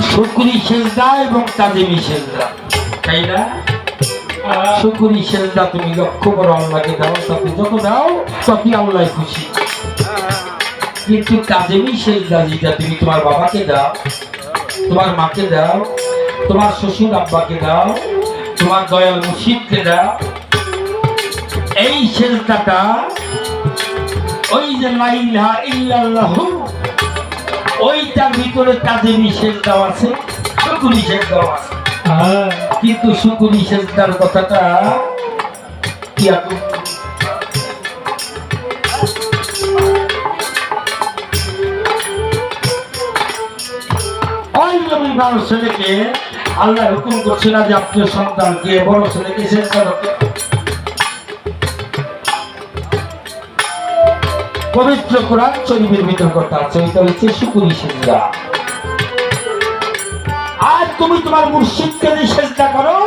শুকরি সেজদা এবং তাজিমি সেজদা, তাই না? শুকরি সেজদা তুমি লক্ষ্য করো, আল্লাহকে দাও, তাকে যত দাও ততই আল্লাহ খুশি। কিন্তু তাজিমি সেজদা যেটা তুমি তোমার বাবাকে দাও, তোমার মাকে দাও, তোমার শ্বশুর আব্বাকে দাও, তোমার দয়াল মুর্শিদকে দাও, এই সেজদাটা ওই যে লা ইলাহা ইল্লাল্লাহু ওইটার ভিতরে তাজিমি সেজদাও আছে, শুকরি সেজদাও আছে। কিন্তু শুকরি সেজদার কথাটা কি এখন ওই নবী বড় ছেলেকে আল্লাহ হুকুম করছে না যে আপনার সন্তানকে বড় ছেলেকে সেজদা করতে। পবিত্র কোরআন শরীফের ভিতর কথা আছে, ওইটা হচ্ছে শুকরি সেজদা। আর তুমি তোমার মুর্শিদকে যে সেজদা করো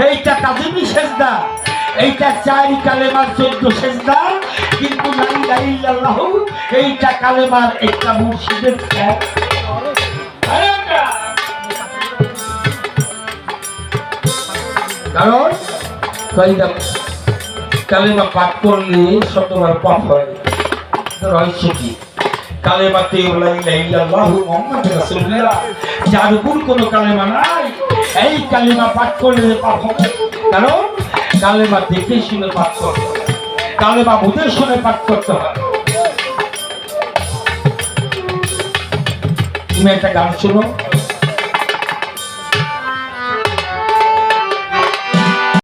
এইটা তাজিমি সেজদা, এইটা 4 কালেমার 14 সেজদা। কিন্তু লা ইলাহা ইল্লাল্লাহু এইটা কালেমার একটা মুর্শিদের এক। কারণ কালেমা পাঠ করলে 100বার পাপ হয়। রহস্য কি? কালেমাতে লা ইলাহা ইল্লাল্লাহু মুহাম্মাদুর রাসূলুল্লাহ, যার উপর কোনো কালেমা নাই, এই কালেমা পাঠ করলে পাপ হবে। কারণ কালেমা দেখে শুনে পাঠ করতে হবে, কালেমা বুঝে শুনে পাঠ করতে হবে। তুমি একটা গান শোনো।